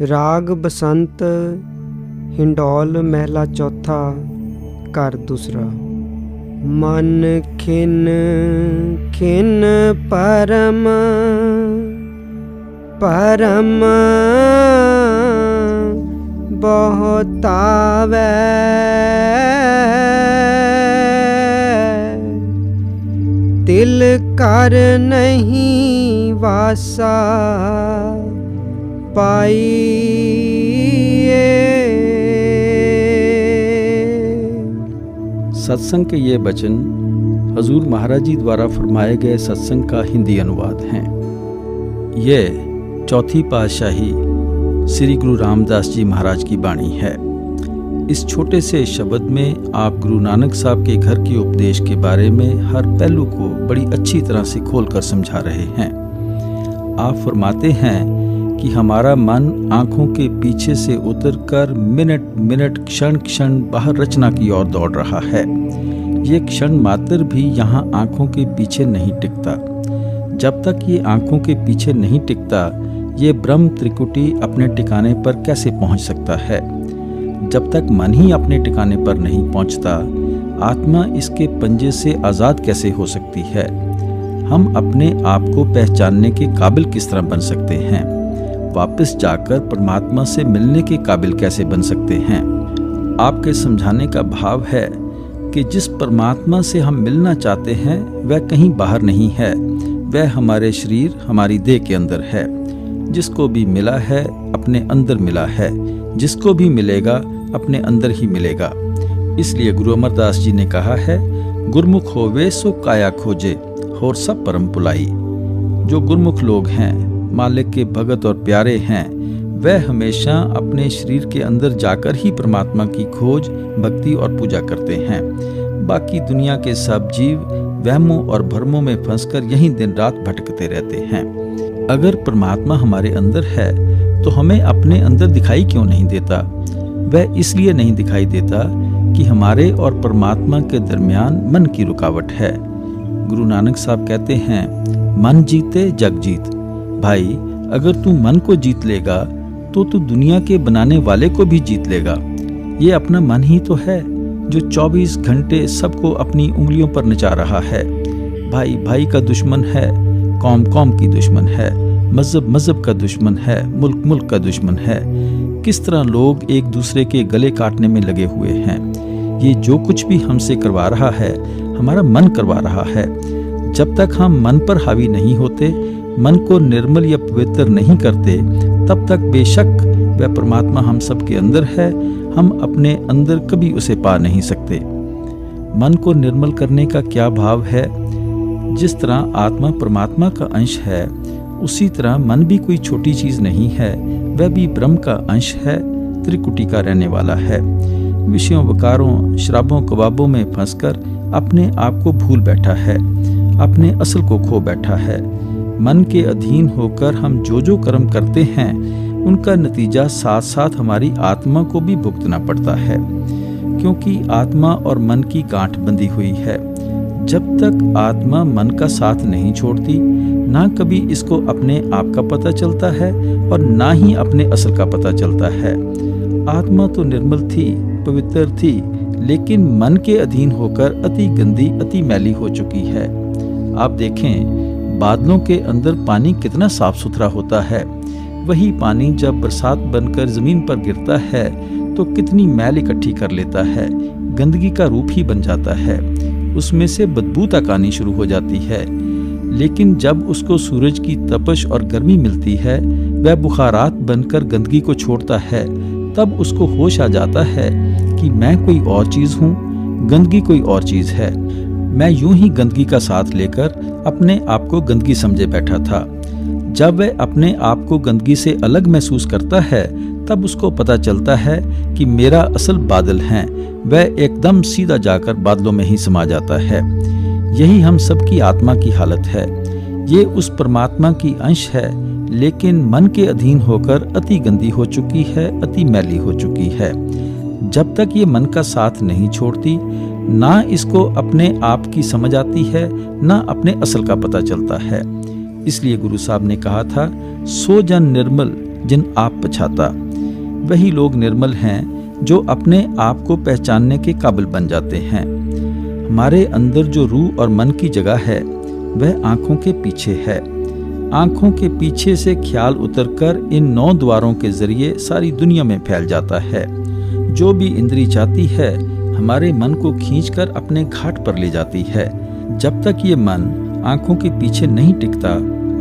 राग बसंत हिंडौल महला चौथा कर दूसरा। मन खिन खिन परम परम बहुतावै, तिल कर नहीं वासा पाइए। सत्संग के ये वचन हजूर महाराज जी द्वारा फरमाए गए सत्संग का हिंदी अनुवाद हैं। ये चौथी पातशाही श्री गुरु रामदास जी महाराज की वाणी है। इस छोटे से शब्द में आप गुरु नानक साहब के घर के उपदेश के बारे में हर पहलू को बड़ी अच्छी तरह से खोलकर समझा रहे हैं। आप फरमाते हैं कि हमारा मन आंखों के पीछे से उतरकर मिनट मिनट क्षण क्षण बाहर रचना की ओर दौड़ रहा है। ये क्षण मात्र भी यहाँ आंखों के पीछे नहीं टिकता। जब तक ये आंखों के पीछे नहीं टिकता, ये ब्रह्म त्रिकुटी अपने ठिकाने पर कैसे पहुँच सकता है। जब तक मन ही अपने ठिकाने पर नहीं पहुँचता, आत्मा इसके पंजे से आज़ाद कैसे हो सकती है। हम अपने आप को पहचानने के काबिल किस तरह बन सकते हैं, वापस जाकर परमात्मा से मिलने के काबिल कैसे बन सकते हैं। आपके समझाने का भाव है कि जिस परमात्मा से हम मिलना चाहते हैं वह कहीं बाहर नहीं है, वह हमारे शरीर हमारी देह के अंदर है। जिसको भी मिला है अपने अंदर मिला है, जिसको भी मिलेगा अपने अंदर ही मिलेगा। इसलिए गुरु अमरदास जी ने कहा है, गुरमुख होवे सो काया खोजे और सब परम पुलाई। जो गुरमुख लोग हैं, मालिक के भगत और प्यारे हैं, वह हमेशा अपने शरीर के अंदर जाकर ही परमात्मा की खोज, भक्ति और पूजा करते हैं। बाकी दुनिया के सब जीव वहमों और भ्रमों में फंसकर यहीं दिन रात भटकते रहते हैं। अगर परमात्मा हमारे अंदर है तो हमें अपने अंदर दिखाई क्यों नहीं देता। वह इसलिए नहीं दिखाई देता कि हमारे और परमात्मा के दरमियान मन की रुकावट है। गुरु नानक साहब कहते हैं, मन जीते जग जीत। भाई, अगर तू मन को जीत लेगा तो तू दुनिया के बनाने वाले को भी जीत लेगा। ये अपना मन ही तो है जो 24 घंटे सबको अपनी उंगलियों पर नचा रहा है। भाई भाई का दुश्मन है, कौम कौम की दुश्मन है, मजहब मजहब का दुश्मन है, मुल्क मुल्क का दुश्मन है। किस तरह लोग एक दूसरे के गले काटने में लगे हुए हैं। ये जो कुछ भी हमसे करवा रहा है, हमारा मन करवा रहा है। जब तक हम मन पर हावी नहीं होते, मन को निर्मल या पवित्र नहीं करते, तब तक बेशक वह परमात्मा हम सब के अंदर है, हम अपने अंदर कभी उसे पा नहीं सकते। मन को निर्मल करने का क्या भाव है। जिस तरह आत्मा परमात्मा का अंश है, उसी तरह मन भी कोई छोटी चीज नहीं है, वह भी ब्रह्म का अंश है, त्रिकुटी का रहने वाला है। विषयों, विकारों, शराबों, कबाबों में फंसकर अपने आप को भूल बैठा है, अपने असल को खो बैठा है। मन के अधीन होकर हम जो जो कर्म करते हैं, उनका नतीजा साथ साथ हमारी आत्मा को भी भुगतना पड़ता है, क्योंकि आत्मा और मन की गांठ बंधी हुई है। जब तक आत्मा मन का साथ नहीं छोड़ती, ना कभी इसको अपने आप का पता चलता है और ना ही अपने असल का पता चलता है। आत्मा तो निर्मल थी, पवित्र थी, लेकिन मन के अधीन होकर अति गंदी, अति मैली हो चुकी है। आप देखें, बादलों के अंदर पानी कितना साफ सुथरा होता है, वही पानी जब बरसात बनकर जमीन पर गिरता है तो कितनी मैल इकट्ठी कर लेता है, गंदगी का रूप ही बन जाता है। उसमें से बदबू तक आनी शुरू हो जाती है। लेकिन जब उसको सूरज की तपश और गर्मी मिलती है, वह बुखारात बनकर गंदगी को छोड़ता है, तब उसको होश आ जाता है कि मैं कोई और चीज हूँ, गंदगी कोई और चीज है। मैं यूं ही गंदगी का साथ लेकर अपने आप को गंदगी समझे बैठा था। जब वह अपने आप को गंदगी से अलग महसूस करता है, तब उसको पता चलता है कि मेरा असल बादल है। वह एकदम सीधा जाकर बादलों में ही समा जाता है। यही हम सबकी आत्मा की हालत है। ये उस परमात्मा की अंश है, लेकिन मन के अधीन होकर अति गंदी हो चुकी है, अति मैली हो चुकी है। जब तक ये मन का साथ नहीं छोड़ती, ना इसको अपने आप की समझ आती है, ना अपने असल का पता चलता है। इसलिए गुरु साहब ने कहा था, सो जन निर्मल जिन आप पछाता। वही लोग निर्मल हैं जो अपने आप को पहचानने के काबिल बन जाते हैं। हमारे अंदर जो रूह और मन की जगह है वह आंखों के पीछे है। आंखों के पीछे से ख्याल उतरकर इन 9 द्वारों के जरिए सारी दुनिया में फैल जाता है। जो भी इंद्री चाहती है हमारे मन को खींचकर अपने घाट पर ले जाती है। जब तक ये मन आंखों के पीछे नहीं टिकता,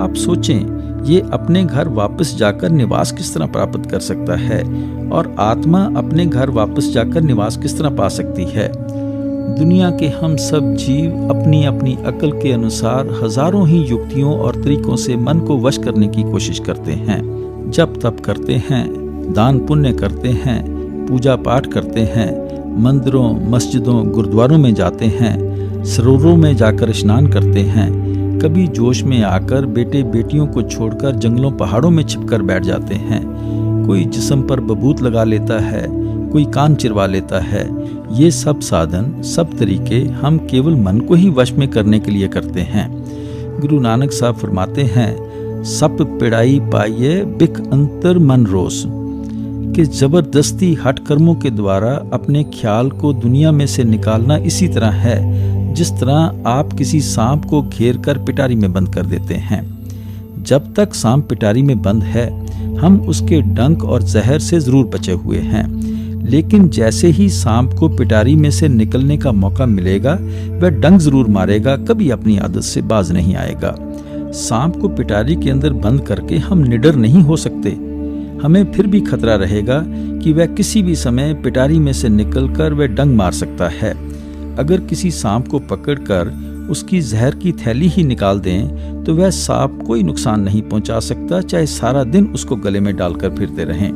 आप सोचें ये अपने घर वापस जाकर निवास किस तरह प्राप्त कर सकता है और आत्मा अपने घर वापस जाकर निवास किस तरह पा सकती है। दुनिया के हम सब जीव अपनी अपनी अकल के अनुसार हजारों ही युक्तियों और तरीकों से मन को वश करने की कोशिश करते हैं। जप तप करते हैं, दान पुण्य करते हैं, पूजा पाठ करते हैं, मंदिरों मस्जिदों गुरुद्वारों में जाते हैं, सरोवरों में जाकर स्नान करते हैं। कभी जोश में आकर बेटे बेटियों को छोड़कर जंगलों पहाड़ों में छिपकर बैठ जाते हैं। कोई जिस्म पर बबूत लगा लेता है, कोई कान चिरवा लेता है। ये सब साधन, सब तरीके हम केवल मन को ही वश में करने के लिए करते हैं। गुरु नानक साहब फरमाते हैं, सप पिड़ाई पाइये बिक अंतर मन रोस, कि जबरदस्ती हठ कर्मों के द्वारा अपने ख्याल को दुनिया में से निकालना इसी तरह है जिस तरह आप किसी सांप को घेर कर पिटारी में बंद कर देते हैं। जब तक सांप पिटारी में बंद है हम उसके डंक और जहर से जरूर बचे हुए हैं, लेकिन जैसे ही सांप को पिटारी में से निकलने का मौका मिलेगा वह डंक जरूर मारेगा, कभी अपनी आदत से बाज नहीं आएगा। सांप को पिटारी के अंदर बंद करके हम निडर नहीं हो सकते। हमें फिर भी खतरा रहेगा कि वह किसी भी समय पिटारी में से निकलकर वह डंक मार सकता है। अगर किसी सांप को पकड़कर उसकी जहर की थैली ही निकाल दें तो वह सांप कोई नुकसान नहीं पहुंचा सकता, चाहे सारा दिन उसको गले में डालकर फिरते रहें।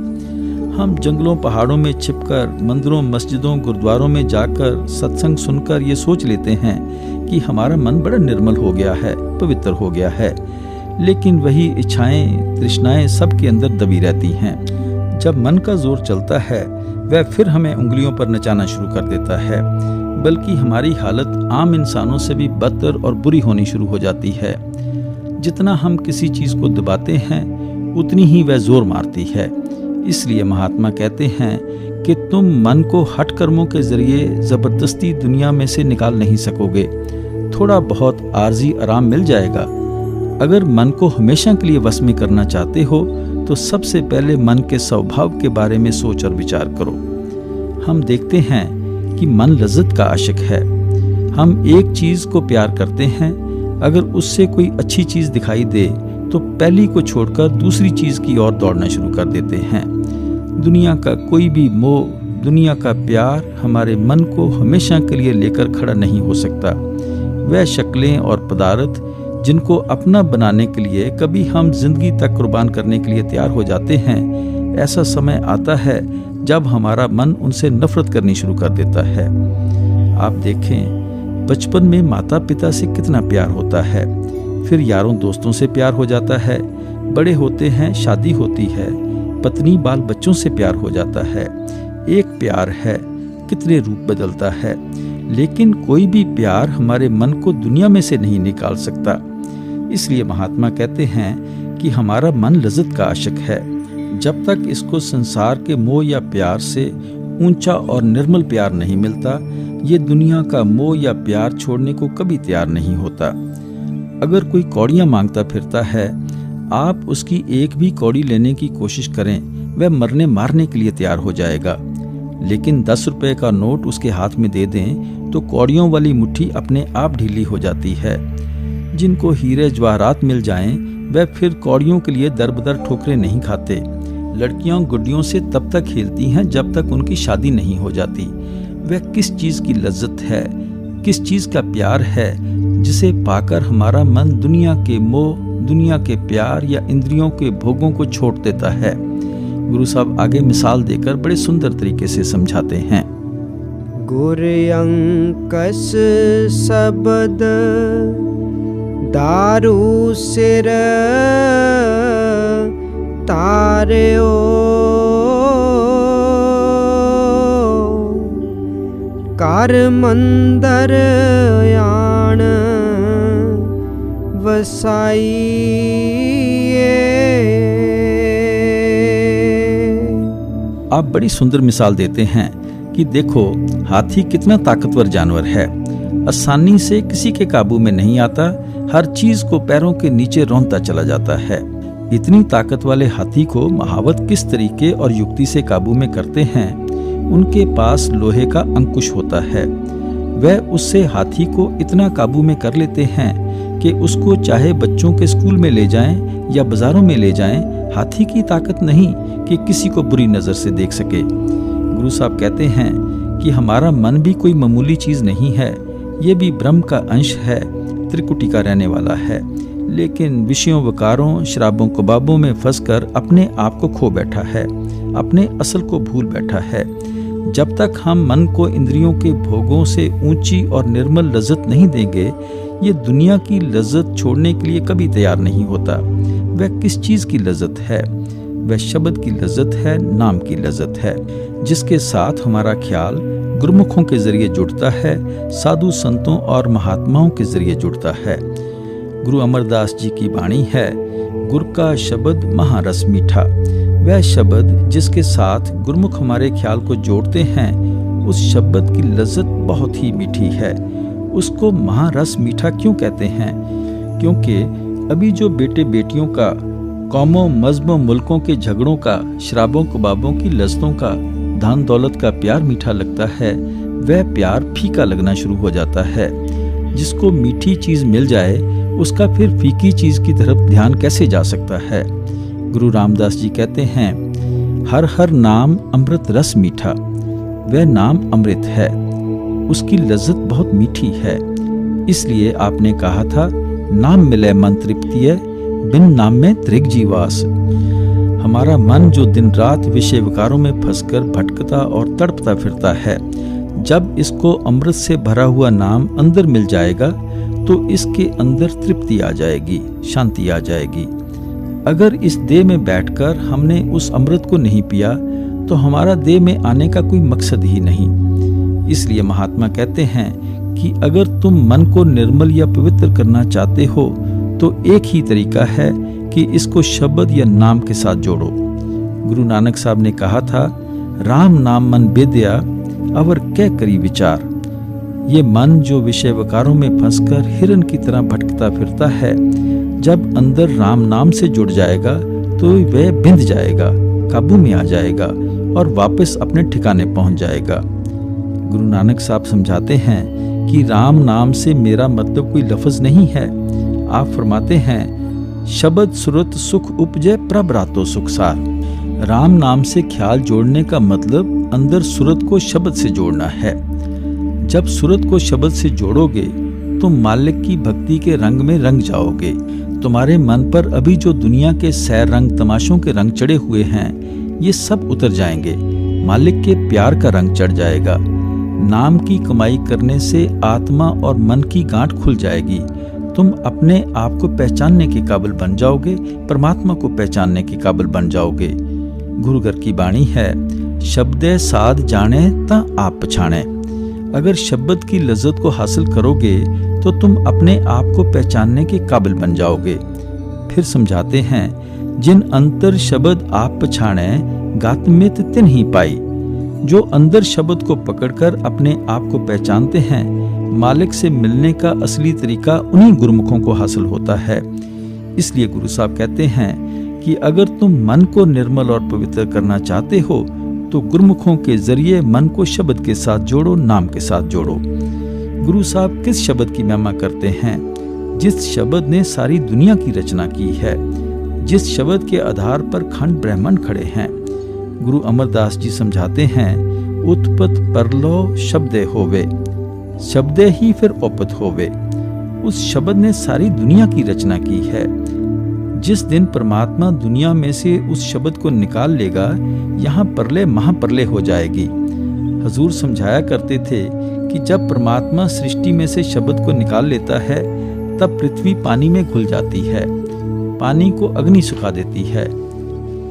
हम जंगलों पहाड़ों में छिपकर, मंदिरों मस्जिदों गुरुद्वारों में जाकर सत्संग सुनकर ये सोच लेते हैं कि हमारा मन बड़ा निर्मल हो गया है, पवित्र हो गया है, लेकिन वही इच्छाएं तृष्णाएं सबके अंदर दबी रहती हैं। जब मन का जोर चलता है वह फिर हमें उंगलियों पर नचाना शुरू कर देता है, बल्कि हमारी हालत आम इंसानों से भी बदतर और बुरी होनी शुरू हो जाती है। जितना हम किसी चीज को दबाते हैं उतनी ही वह जोर मारती है। इसलिए महात्मा कहते हैं कि तुम मन को हठ कर्मों के जरिए जबरदस्ती दुनिया में से निकाल नहीं सकोगे। थोड़ा बहुत आर्जी आराम मिल जाएगा। अगर मन को हमेशा के लिए वश में करना चाहते हो तो सबसे पहले मन के स्वभाव के बारे में सोच और विचार करो। हम देखते हैं कि मन लज्जत का आशिक है। हम एक चीज को प्यार करते हैं, अगर उससे कोई अच्छी चीज दिखाई दे तो पहली को छोड़कर दूसरी चीज की ओर दौड़ना शुरू कर देते हैं। दुनिया का कोई भी मोह, दुनिया का प्यार हमारे मन को हमेशा के लिए लेकर खड़ा नहीं हो सकता। वह शक्लें और पदार्थ जिनको अपना बनाने के लिए कभी हम जिंदगी तक कुर्बान करने के लिए तैयार हो जाते हैं, ऐसा समय आता है जब हमारा मन उनसे नफरत करनी शुरू कर देता है। आप देखें, बचपन में माता पिता से कितना प्यार होता है, फिर यारों दोस्तों से प्यार हो जाता है, बड़े होते हैं शादी होती है, पत्नी बाल बच्चों से प्यार हो जाता है। एक प्यार है, कितने रूप बदलता है, लेकिन कोई भी प्यार हमारे मन को दुनिया में से नहीं निकाल सकता। इसलिए महात्मा कहते हैं कि हमारा मन लज्जत का आशिक है। जब तक इसको संसार के मोह या प्यार से ऊंचा और निर्मल प्यार नहीं मिलता, ये दुनिया का मोह या प्यार छोड़ने को कभी तैयार नहीं होता। अगर कोई कौड़ियां मांगता फिरता है, आप उसकी एक भी कौड़ी लेने की कोशिश करें, वह मरने मारने के लिए तैयार हो जाएगा। लेकिन 10 रुपए का नोट उसके हाथ में दे दें तो कौड़ियों वाली मुट्ठी अपने आप ढीली हो जाती है। जिनको हीरे जवाहरात मिल जाएं, वह फिर कौड़ियों के लिए दर-बदर ठोकरें नहीं खाते। लड़कियां गुड्डियों से तब तक खेलती हैं जब तक उनकी शादी नहीं हो जाती। वह किस चीज की लज्जत है, किस चीज का प्यार है जिसे पाकर हमारा मन दुनिया के मोह, दुनिया के प्यार या इंद्रियों के भोगों को छोड़ देता है। गुरु साहब आगे मिसाल देकर बड़े सुंदर तरीके से समझाते हैं। गुर अंकस शब्द दारू सिर तार्यो, कर मंदर आण वसाइए। आप बड़ी सुंदर मिसाल देते हैं कि देखो हाथी कितना ताकतवर जानवर है, आसानी से किसी के काबू में नहीं आता, हर चीज को पैरों के नीचे रौंदता चला जाता है। इतनी ताकत वाले हाथी को महावत किस तरीके और युक्ति से काबू में करते हैं। उनके पास लोहे का अंकुश होता है, वह उससे हाथी को इतना काबू में कर लेते हैं कि उसको चाहे बच्चों के स्कूल में ले जाएं या बाजारों में ले जाएं, हाथी की ताकत नहीं कि किसी को बुरी नजर से देख सके। गुरु साहब कहते हैं कि हमारा मन भी कोई मामूली चीज नहीं है, ये भी ब्रह्म का अंश है, त्रिकुटी का रहने वाला है, लेकिन विषयों विकारों शराबों कबाबों में फंसकर अपने आप को खो बैठा है, अपने असल को भूल बैठा है। जब तक हम मन को इंद्रियों के भोगों से ऊंची और निर्मल लज्जत नहीं देंगे, ये दुनिया की लज्जत छोड़ने के लिए कभी तैयार नहीं होता। वह किस चीज की लज्जत है? वह शब्द की लज्जत है, नाम की लज्जत है, जिसके साथ हमारा ख्याल गुरुमुखों के जरिए जुड़ता है, साधु संतों और महात्माओं के जरिए जुड़ता है। गुरु अमरदास जी की वाणी है, गुर का शब्द महारस मीठा। वह शब्द जिसके साथ गुरुमुख हमारे ख्याल को जोड़ते हैं, उस शब्द की लज्जत बहुत ही मीठी है। उसको महारस मीठा क्यों कहते हैं? क्योंकि अभी जो बेटे बेटियों का, कौमों मज़हबों मुल्कों के झगड़ों का, शराबों कबाबों की लज्जतों का, धन दौलत का प्यार मीठा लगता है, वह प्यार फीका लगना शुरू हो जाता है। जिसको मीठी चीज मिल जाए, उसका फिर फीकी चीज की तरफ ध्यान कैसे जा सकता है? गुरु रामदास जी कहते हैं, हर हर नाम अमृत रस मीठा। वह नाम अमृत है, उसकी लज्जत बहुत मीठी है। इसलिए आपने कहा था, नाम मिले मन तृप्तिय, बिन नाम में त्रिग जीवास। हमारा मन जो दिन रात विषय विकारों में फंसकर भटकता और तड़पता फिरता है, जब इसको अमृत से भरा हुआ नाम अंदर मिल जाएगा तो इसके अंदर तृप्ति आ जाएगी, शांति आ जाएगी। अगर इस देह में बैठकर हमने उस अमृत को नहीं पिया तो हमारा देह में आने का कोई मकसद ही नहीं। इसलिए महात्मा कहते हैं कि अगर तुम मन को निर्मल या पवित्र करना चाहते हो तो एक ही तरीका है कि इसको शब्द या नाम के साथ जोड़ो। गुरु नानक साहब ने कहा था, राम नाम मन बेदया अवर क्या करी विचार। ये मन जो विषय विकारों में फंसकर हिरन की तरह भटकता फिरता है, जब अंदर राम नाम से जुड़ जाएगा तो वह बिंध जाएगा, काबू में आ जाएगा और वापस अपने ठिकाने पहुंच जाएगा। गुरु नानक साहब समझाते हैं कि राम नाम से मेरा मतलब कोई लफ्ज नहीं है। आप फरमाते हैं, शब्द सुरत सुख उपजे प्रभ रातो सुखसार। राम नाम से ख्याल जोड़ने का मतलब अंदर सुरत को शब्द से जोड़ना है। जब सुरत को शब्द से जोड़ोगे तुम मालिक की भक्ति के रंग में रंग जाओगे। तुम्हारे मन पर अभी जो दुनिया के सैर रंग तमाशों के रंग चढ़े हुए हैं, ये सब उतर जाएंगे। मालिक के प्यार का रंग चढ़ जाएगा। नाम की कमाई करने से आत्मा और मन की गांठ खुल जाएगी। तुम अपने आप को पहचानने के काबिल बन जाओगे, परमात्मा को पहचानने के काबिल बन जाओगे। गुरु घर की बाणी है, शब्दे साध जाने ता आप पछाणे। अगर शब्द की लज्जत को हासिल करोगे तो तुम अपने आप को पहचानने के काबिल बन जाओगे। फिर समझाते हैं, जिन अंतर शब्द आप पछाणे गातमित तिन ही पाई। जो अंदर शब्द को पकड़कर अपने आप को पहचानते हैं, मालिक से मिलने का असली तरीका उन्हीं गुरुमुखों को हासिल होता है। इसलिए गुरु साहब कहते हैं कि अगर तुम मन को निर्मल और पवित्र करना चाहते हो तो गुरुमुखों के जरिए मन को शब्द के साथ जोड़ो, नाम के साथ जोड़ो। गुरु साहब किस शब्द की महिमा करते हैं? जिस शब्द ने सारी दुनिया की रचना की है, जिस शब्द के आधार पर खंड ब्रह्मांड खड़े हैं। गुरु अमरदास जी समझाते हैं, उत्पत परलो शब्दे होवे, शब्दे ही फिर उपत होवे। उस शब्द ने सारी दुनिया की रचना की है। जिस दिन परमात्मा दुनिया में से उस शब्द को निकाल लेगा, यहाँ परले महाप्रलय हो जाएगी। हजूर समझाया करते थे कि जब परमात्मा सृष्टि में से शब्द को निकाल लेता है, तब पृथ्वी पानी में घुल जाती है। पानी को अग्नि सुखा देती है,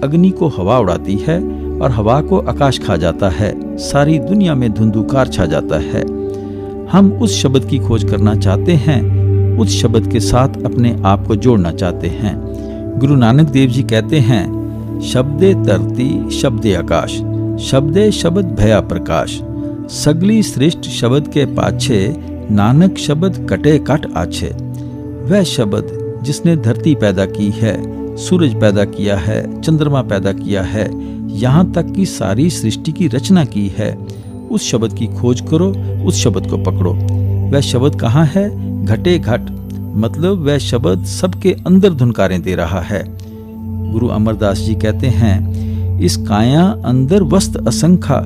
अग्नि को हवा उड़ाती है और हवा को आकाश खा जाता है। सारी दुनिया में धुंधुकार छा जाता है। हम उस शब्द की खोज करना चाहते हैं, उस शब्द के साथ अपने आप को जोड़ना चाहते हैं। गुरु नानक देव जी कहते हैं, शब्दे धरती शब्दे आकाश। शब्दे शब्द भया प्रकाश, सगली श्रेष्ठ शब्द के पाछे, नानक शब्द कटे काट आछे। वह शब्द जिसने धरती पैदा की है, सूरज पैदा किया है, चंद्रमा पैदा किया है, यहाँ तक कि सारी सृष्टि की रचना की है, उस शब्द की खोज करो, उस शब्द को पकड़ो। वह शब्द कहाँ है? घटे घट, मतलब वह शब्द सबके अंदर धुनकारें दे रहा है। गुरु अमरदास जी कहते हैं, इस काया अंदर वस्त असंखा,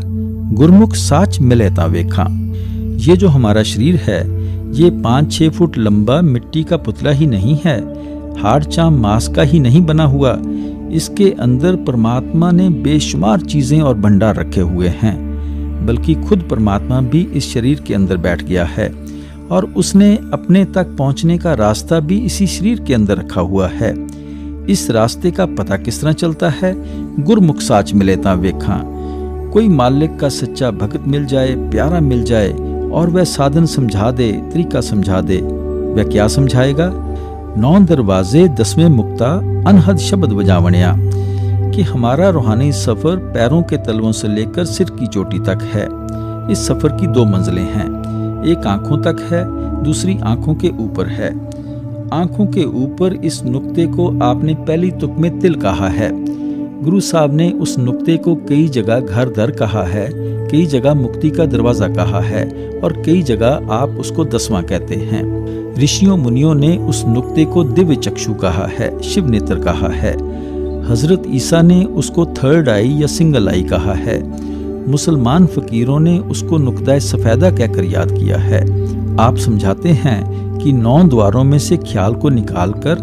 गुरमुख साच मिले ता वेखा। ये जो हमारा शरीर है, ये 5-6 फुट लंबा मिट्टी का पुतला ही नहीं है, हाड़ चाम मांस का ही नहीं बना हुआ। इसके अंदर परमात्मा ने बेशुमार चीजें और भंडार रखे हुए हैं, बल्कि खुद परमात्मा भी इस शरीर के अंदर बैठ गया है और उसने अपने तक पहुंचने का रास्ता भी इसी शरीर के अंदर रखा हुआ है। इस रास्ते का पता किस तरह चलता है? गुरमुख साच मिले ता वेखा। कोई मालिक का सच्चा भगत मिल जाए, प्यारा मिल जाए और वह साधन समझा दे, तरीका समझा दे। वह क्या समझाएगा? 9 दरवाजे 10वें मुक्ता, अनहद शब्द बजावणिया, कि हमारा रूहानी सफर पैरों के तलवों से लेकर सिर की चोटी तक है। इस सफर की 2 मंजिलें हैं, एक आंखों तक है, दूसरी आंखों के ऊपर है। आंखों के ऊपर इस नुक्ते को आपने पहली तुक में तिल कहा है। गुरु साहब ने उस नुक्ते को कई जगह घर दर कहा है, कई जगह मुक्ति का दरवाजा कहा है और कई जगह आप उसको 10वां कहते हैं। ऋषियों मुनियों ने उस नुक्ते को दिव्य चक्षु कहा है, शिव नेत्र कहा है। हजरत ईसा ने उसको 3rd आई या सिंगल आई कहा है। मुसलमान फकीरों ने उसको नुक्ता सफेदा कहकर याद किया है। आप समझाते हैं कि 9 द्वारों में से ख्याल को निकालकर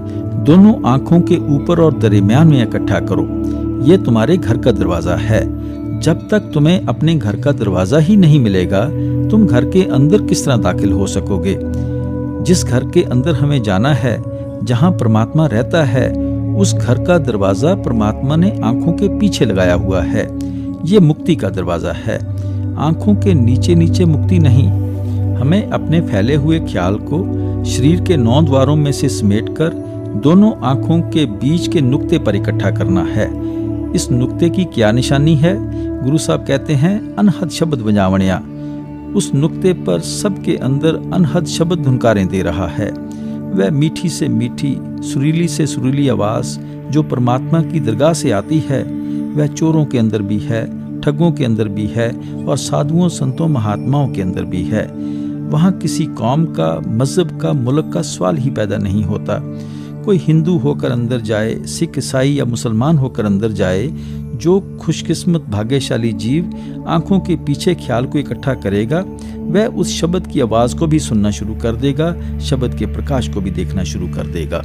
दोनों आंखों के ऊपर और दरमियान में इकट्ठा करो। ये तुम्हारे घर का दरवाजा है। जब तक तुम्हें अपने घर का दरवाजा ही नहीं मिलेगा, तुम घर के अंदर किस तरह दाखिल हो सकोगे? जिस घर के अंदर हमें जाना है, जहां परमात्मा रहता है, उस घर का दरवाजा परमात्मा ने आंखों के पीछे लगाया हुआ है। ये मुक्ति का दरवाजा है, आंखों के नीचे नीचे मुक्ति नहीं। हमें अपने फैले हुए ख्याल को शरीर के 9 द्वारों में से समेटकर दोनों आंखों के बीच के नुक्ते पर इकट्ठा करना है। इस नुक्ते की क्या निशानी है? गुरु साहब कहते हैं, अनहद शब्द बजावणिया। उस नुक्ते पर सबके अंदर अनहद शब्द धुनकारें दे रहा है। वह मीठी से मीठी, सुरीली से सुरीली आवाज जो परमात्मा की दरगाह से आती है, वह चोरों के अंदर भी है, ठगों के अंदर भी है और साधुओं, संतों, महात्माओं के अंदर भी है। वहाँ किसी कौम का, मजहब का, मुल्क का सवाल ही पैदा नहीं होता। कोई हिंदू होकर अंदर जाए, सिख, ईसाई या मुसलमान होकर अंदर जाए, जो खुशकिस्मत भाग्यशाली जीव आंखों के पीछे ख्याल को इकट्ठा करेगा, वह उस शब्द की आवाज़ को भी सुनना शुरू कर देगा, शब्द के प्रकाश को भी देखना शुरू कर देगा।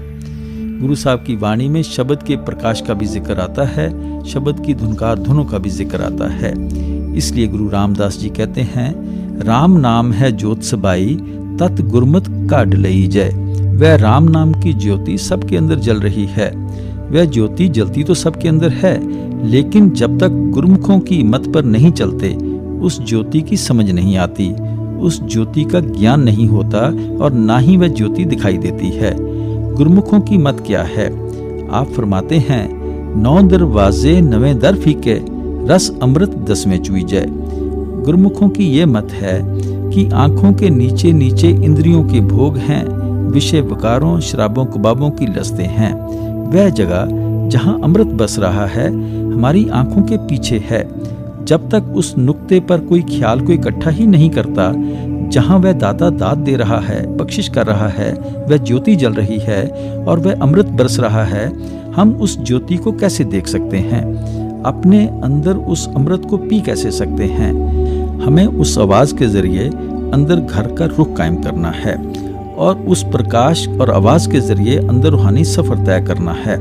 गुरु साहब की वाणी में शब्द के प्रकाश का भी जिक्र आता है, शब्द की धुनकार धुनों का भी जिक्र आता है। इसलिए गुरु रामदास जी कहते हैं, राम नाम है ज्योत सबाई, तत् गुरमत काढ़ लई जय। वह राम नाम की ज्योति सबके अंदर जल रही है। वह ज्योति जलती तो सबके अंदर है, लेकिन जब तक गुरुमुखों की मत पर नहीं चलते, उस ज्योति की समझ नहीं आती, उस ज्योति का ज्ञान नहीं होता और ना ही वह ज्योति दिखाई देती है। गुरुमुखों की मत क्या है? आप फरमाते हैं, 9 दरवाजे 9 दर फीके, रस अमृत 10वें चुई जय। गुरुमुखों की ये मत है कि आंखों के नीचे नीचे इंद्रियों के भोग हैं, विषय विकारों, शराबों, कबाबों की लस्तें हैं। वह जगह जहां अमृत बस रहा है, हमारी आंखों के पीछे है। जब तक उस नुक्ते पर कोई ख्याल को इकट्ठा ही नहीं करता, जहां वह दाता दात दे रहा है, बख्शिश कर रहा है, वह ज्योति जल रही है और वह अमृत बरस रहा है, हम उस ज्योति को कैसे देख सकते हैं? अपने अंदर उस अमृत को पी कैसे सकते हैं? हमें उस आवाज के जरिए अंदर घर का रुख कायम करना है और उस प्रकाश और आवाज के जरिए अंदर रूहानी सफर तय करना है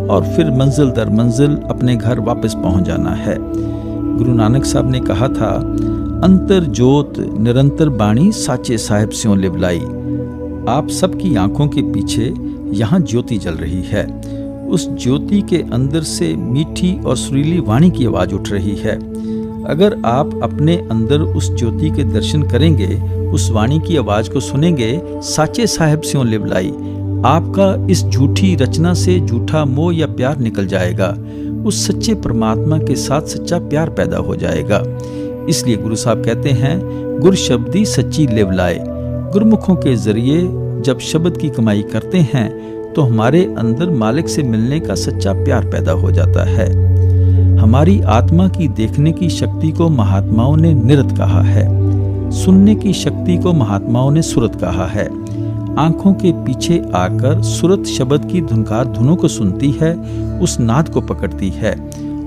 और फिर मंजिल दर मंजिल अपने घर वापस पहुंच जाना है। गुरु नानक साहब ने कहा था, अंतर जोत निरंतर बाणी साचे साहिब स्यों लिवलाई। आप सबकी आंखों के पीछे यहाँ ज्योति जल रही है। उस ज्योति के अंदर से मीठी और सुरीली वाणी की आवाज उठ रही है। अगर आप अपने अंदर उस ज्योति के दर्शन करेंगे, उस वाणी की आवाज को सुनेंगे, साचे साहिब स्यों लिवलाई, आपका इस झूठी रचना से झूठा मोह या प्यार निकल जाएगा। उस सच्चे परमात्मा के साथ सच्चा प्यार पैदा हो जाएगा। इसलिए गुरु साहब कहते हैं, गुर शब्दी सच्ची लेव लाए। गुरुमुखों के जरिए जब शब्द की कमाई करते हैं तो हमारे अंदर मालिक से मिलने का सच्चा प्यार पैदा हो जाता है। हमारी आत्मा की देखने की शक्ति को महात्माओं ने निरत कहा है, सुनने की शक्ति को महात्माओं ने सुरत कहा है। आंखों के पीछे आकर सुरत शब्द की धुनकार धुनों को सुनती है, उस नाद को पकड़ती है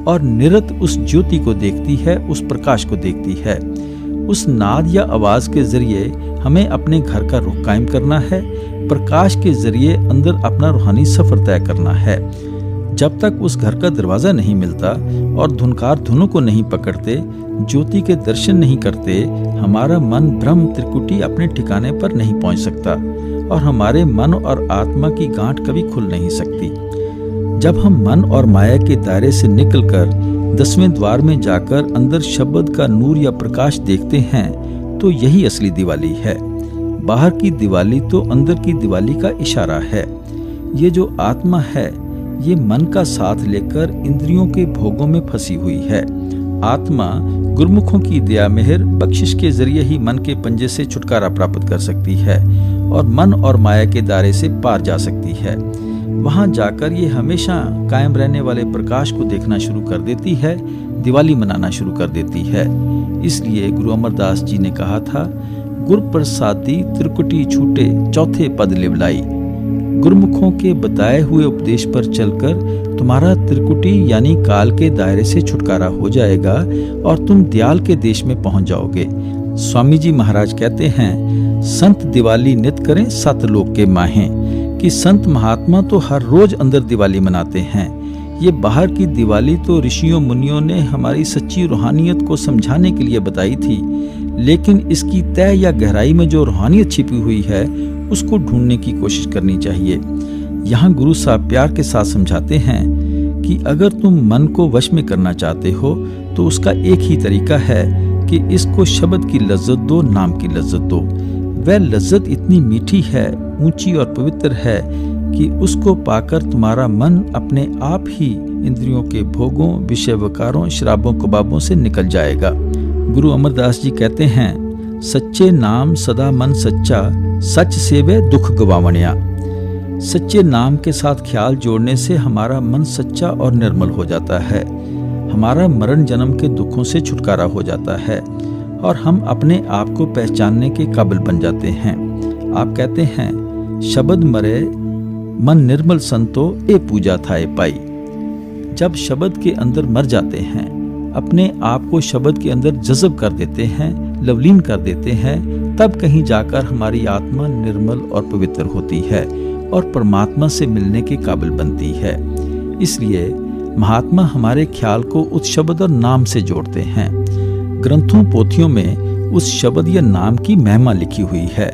और निरत उस ज्योति को देखती है, उस प्रकाश को देखती है। उस नाद या आवाज के जरिए हमें अपने घर का रुख कायम करना है, प्रकाश के जरिए अंदर अपना रूहानी सफर तय करना है। जब तक उस घर का दरवाजा नहीं मिलता और धुनकार धुनों को नहीं पकड़ते, ज्योति के दर्शन नहीं करते, हमारा मन ब्रह्म त्रिकुटी अपने ठिकाने पर नहीं पहुंच सकता और हमारे मन और आत्मा की गांठ कभी खुल नहीं सकती। जब हम मन और माया के दायरे से निकलकर 10वें द्वार में जाकर अंदर शब्द का नूर या प्रकाश देखते हैं तो यही असली दिवाली है। बाहर की दिवाली तो अंदर की दिवाली का इशारा है। ये जो आत्मा है ये मन का साथ लेकर इंद्रियों के भोगों में फंसी हुई है। आत्मा गुरुमुखों की दया मेहर बख्शिश के जरिए ही मन के पंजे से छुटकारा प्राप्त कर सकती है और मन और माया के दायरे से पार जा सकती है। वहां जाकर ये हमेशा कायम रहने वाले प्रकाश को देखना शुरू कर देती है, दिवाली मनाना शुरू कर देती है। इसलिए गुरु अमरदास जी ने कहा था, गुर प्रसादी त्रिकुटी छूटे चौथे पद लिवलाई। गुरुमुखों के बताए हुए उपदेश पर चलकर तुम्हारा त्रिकुटी यानी काल के दायरे से छुटकारा हो जाएगा और तुम दयाल के देश में पहुंच जाओगे। स्वामी जी महाराज कहते हैं, संत दिवाली नित करें सत लोक के माहें, कि संत महात्मा तो हर रोज अंदर दिवाली मनाते हैं। ये बाहर की दिवाली तो ऋषियों मुनियों ने हमारी सच्ची रूहानियत को समझाने के लिए बताई थी, लेकिन इसकी तह या गहराई में जो रूहानियत छिपी हुई है उसको ढूंढने की कोशिश करनी चाहिए। यहाँ गुरु साहब प्यार के साथ समझाते हैं कि अगर तुम मन को वश में करना चाहते हो तो उसका एक ही तरीका है कि इसको शब्द की लज्जत दो, नाम की लज्जत दो। वह लज्जत इतनी मीठी है, ऊंची और पवित्र है कि उसको पाकर तुम्हारा मन अपने आप ही इंद्रियों के भोगों, विषय विकारों, शराबों कबाबों से निकल जाएगा। गुरु अमरदास जी कहते हैं, सच्चे नाम सदा मन सच्चा, सच सेवे दुख गवावणिया। सच्चे नाम के साथ ख्याल जोड़ने से हमारा मन सच्चा और निर्मल हो जाता है। हमारा मरण जन्म के दुखों से छुटकारा हो जाता है और हम अपने आप को पहचानने के काबिल बन जाते हैं। आप कहते हैं, शब्द मरे मन निर्मल संतो ए पूजा थाए पाई। जब शब्द के अंदर मर जाते हैं, अपने आप को शब्द के अंदर जज़ब कर देते हैं, लवलीन कर देते हैं, तब कहीं जाकर हमारी आत्मा निर्मल और पवित्र होती है और परमात्मा से मिलने के काबिल बनती है। इसलिए महात्मा हमारे ख्याल को उस शब्द और नाम से जोड़ते हैं। ग्रंथों पोथियों में उस शब्द या नाम की महिमा लिखी हुई है।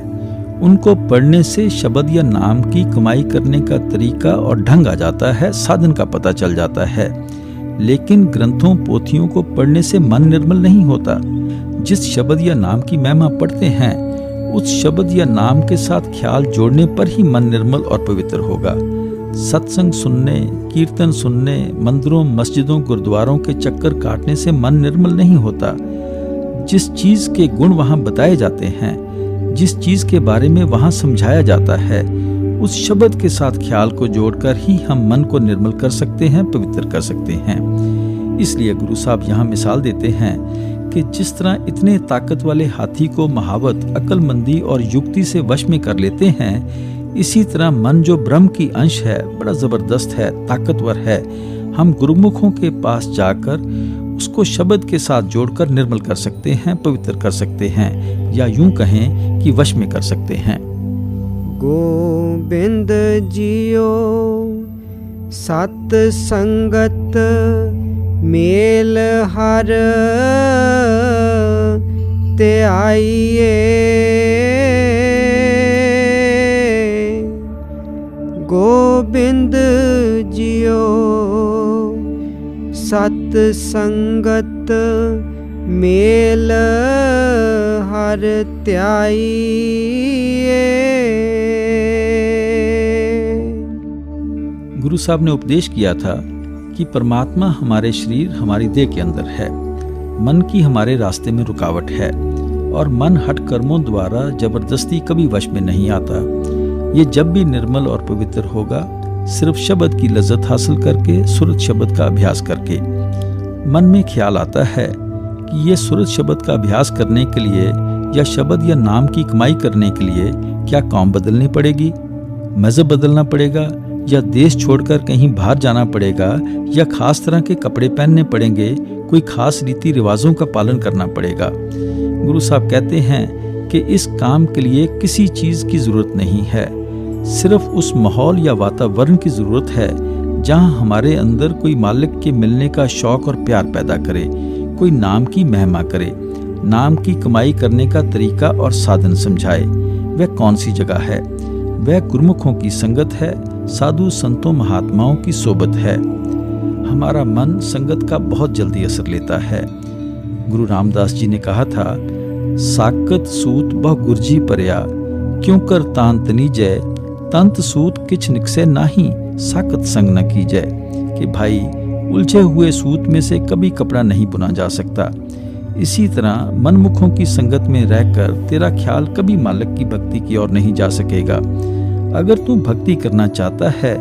उनको पढ़ने से शब्द या नाम की कमाई करने का तरीका और ढंग आ जाता है, साधन का पता चल जाता है। लेकिन ग्रंथों पोथियों को पढ़ने से मन निर्मल नहीं होता। जिस शब्द या नाम की महिमा पढ़ते हैं, उस शब्द या नाम के साथ ख्याल जोड़ने पर ही मन निर्मल और पवित्र होगा। सत्संग सुनने, कीर्तन सुनने, मंदिरों, मस्जिदों, गुरुद्वारों के चक्कर काटने से मन निर्मल नहीं होता। जिस चीज के गुण वहां बताए जाते हैं, जिस चीज के बारे में वहां समझाया जाता है, उस शब्द के साथ ख्याल को जोड़कर ही हम मन को निर्मल कर सकते हैं, पवित्र कर सकते हैं। इसलिए गुरु साहब यहाँ मिसाल देते हैं कि जिस तरह इतने ताकत वाले हाथी को महावत, अक्लमंदी और युक्ति से वश में कर लेते हैं, इसी तरह मन जो ब्रह्म की अंश है, बड़ा जबरदस्त है, ताकतवर है, हम गुरुमुखों के पास जाकर उसको शब्द के साथ जोड़कर निर्मल कर सकते हैं, पवित्र कर सकते हैं, या यूं कहें कि वश में कर सकते हैं। गोविंद जियो सत संगत मेल हर ते आइए। गोविंद जियो सत संगत मेल हर त्याइए। गुरु साहब ने उपदेश किया था कि परमात्मा हमारे शरीर, हमारी देह के अंदर है। मन की हमारे रास्ते में रुकावट है और मन हठ कर्मों द्वारा जबरदस्ती कभी वश में नहीं आता। ये जब भी निर्मल और पवित्र होगा, सिर्फ शब्द की लज्जत हासिल करके, सुरत शब्द का अभ्यास करके। मन में ख्याल आता है कि ये सुरत शब्द का अभ्यास करने के लिए या शब्द या नाम की कमाई करने के लिए क्या कौम बदलनी पड़ेगी, मज़हब बदलना पड़ेगा, या देश छोड़कर कहीं बाहर जाना पड़ेगा, या खास तरह के कपड़े पहनने पड़ेंगे, कोई खास रीति रिवाजों का पालन करना पड़ेगा। गुरु साहब कहते हैं कि इस काम के लिए किसी चीज़ की ज़रूरत नहीं है, सिर्फ उस माहौल या वातावरण की ज़रूरत है जहां हमारे अंदर कोई मालिक के मिलने का शौक़ और प्यार पैदा करे, कोई नाम की महिमा करे, नाम की कमाई करने का तरीका और साधन समझाए। वह कौन सी जगह है? वह गुरुमुखों की संगत है, साधु संतों महात्माओं की सोबत है। हमारा मन संगत का बहुत जल्दी असर लेता है। गुरु रामदास जी ने कहा था, साकत सूत बहु गुरजी परया, क्यों कर तान तनी जय, तंत सूत किछ निकसे नाही, साकत संग न की जय। कि भाई, उलझे हुए सूत में से कभी कपड़ा नहीं बुना जा सकता। इसी तरह मनमुखों की संगत में रहकर तेरा ख्याल कभी मालिक की भक्ति की ओर नहीं जा सकेगा। अगर तू भक्ति करना चाहता है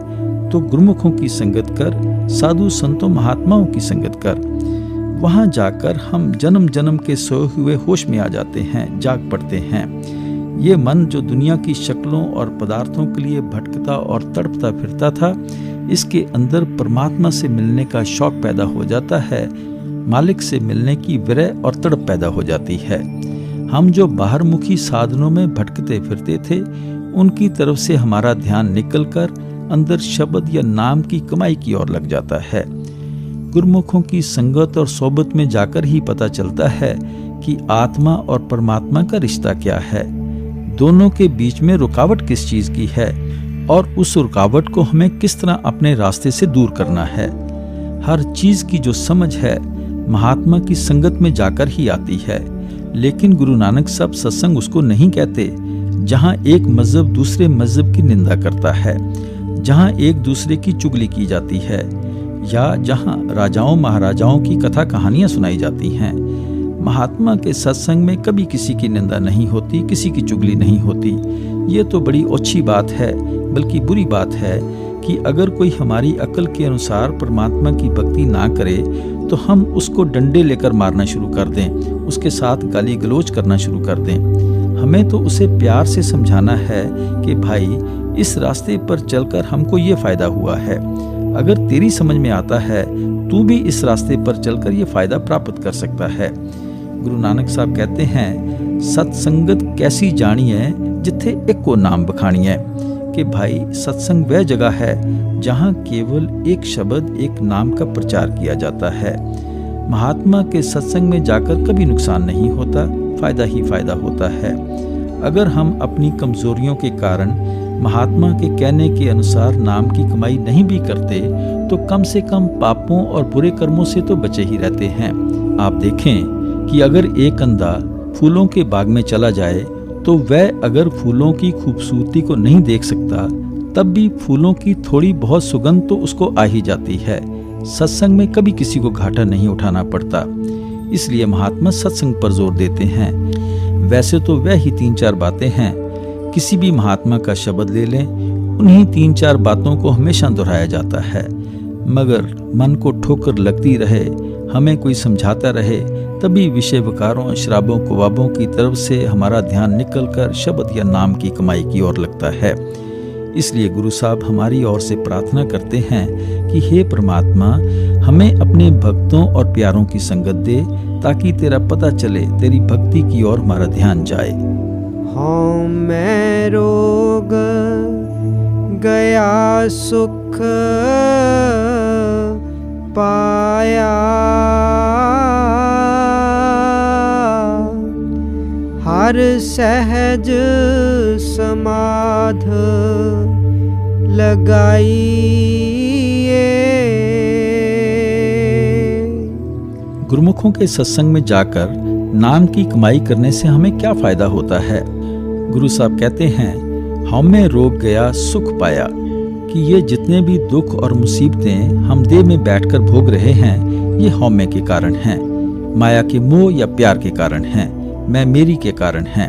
तो गुरुमुखों की संगत कर, साधु संतों महात्माओं की संगत कर। वहां जाकर हम जन्म जन्म के सोए हुए होश में आ जाते हैं, जाग पड़ते हैं। ये मन जो दुनिया की शक्लों और पदार्थों के लिए भटकता और तड़पता फिरता था, इसके अंदर परमात्मा से मिलने का शौक पैदा हो जाता है, मालिक से मिलने की विरह और तड़प पैदा हो जाती है। हम जो बाहरमुखी साधनों में भटकते फिरते थे, उनकी तरफ से हमारा ध्यान निकलकर अंदर शब्द या नाम की कमाई की ओर लग जाता है। गुरुमुखों की संगत और सोबत में जाकर ही पता चलता है कि आत्मा और परमात्मा का रिश्ता क्या है, दोनों के बीच में रुकावट किस चीज की है और उस रुकावट को हमें किस तरह अपने रास्ते से दूर करना है। हर चीज की जो समझ है महात्मा की संगत में जाकर ही आती है। लेकिन गुरु नानक साहब सत्संग उसको नहीं कहते जहां एक मजहब दूसरे मजहब की निंदा करता है, जहां एक दूसरे की चुगली की जाती है, या जहां राजाओं महाराजाओं की कथा कहानियां सुनाई जाती हैं। महात्मा के सत्संग में कभी किसी की निंदा नहीं होती, किसी की चुगली नहीं होती। ये तो बड़ी अच्छी बात है, बल्कि बुरी बात है कि अगर कोई हमारी अकल के अनुसार परमात्मा की भक्ति ना करे तो हम उसको डंडे लेकर मारना शुरू कर दें, उसके साथ गाली गलौज करना शुरू कर दें। हमें तो उसे प्यार से समझाना है कि भाई, इस रास्ते पर चलकर हमको ये फायदा हुआ है, अगर तेरी समझ में आता है तू भी इस रास्ते पर चलकर ये फायदा प्राप्त कर सकता है। गुरु नानक साहब कहते हैं, सत्संगत कैसी जानी है जिथे एको नाम बखानी है। कि भाई, सत्संग वह जगह है जहां केवल एक शब्द, एक नाम का प्रचार किया जाता है। महात्मा के सत्संग में जाकर कभी नुकसान नहीं होता, फायदा ही फायदा होता है। अगर हम अपनी कमजोरियों के कारण महात्मा के कहने के अनुसार नाम की कमाई नहीं भी करते तो कम से कम पापों और बुरे कर्मों से तो बचे ही रहते हैं। आप देखें कि अगर एक अंधा फूलों के बाग में चला जाए तो वह अगर फूलों की खूबसूरती को नहीं देख सकता, तब भी फूलों की थोड़ी बहुत सुगंध तो उसको आ ही जाती है। सत्संग में कभी किसी को घाटा नहीं उठाना पड़ता, इसलिए महात्मा सत्संग पर जोर देते हैं। वैसे तो वह ही 3-4 बातें हैं, किसी भी महात्मा का शब्द ले लें, उन्हीं 3-4 बातों को हमेशा दोहराया जाता है। मगर मन को ठोकर लगती रहे, हमें कोई समझाता रहे, तभी विषय विकारों, शराबों, कुवाबों की तरफ से हमारा ध्यान निकलकर शब्द या नाम की कमाई की ओर लगता है। इसलिए गुरु साहब हमारी ओर से प्रार्थना करते हैं कि हे परमात्मा, हमें अपने भक्तों और प्यारों की संगत दे, ताकि तेरा पता चले, तेरी भक्ति की ओर हमारा ध्यान जाए। हाँ, मैं रोग गया सुख पाया, हर सहज समाध लगाइए। गुरुमुखों के सत्संग में जाकर नाम की कमाई करने से हमें क्या फायदा होता है? गुरु साहब कहते हैं, हमें रोग गया सुख पाया, कि ये जितने भी दुख और मुसीबतें हम देह में बैठकर भोग रहे हैं, ये हौमे के कारण हैं, माया के मोह या प्यार के कारण हैं, मैं मेरी के कारण हैं।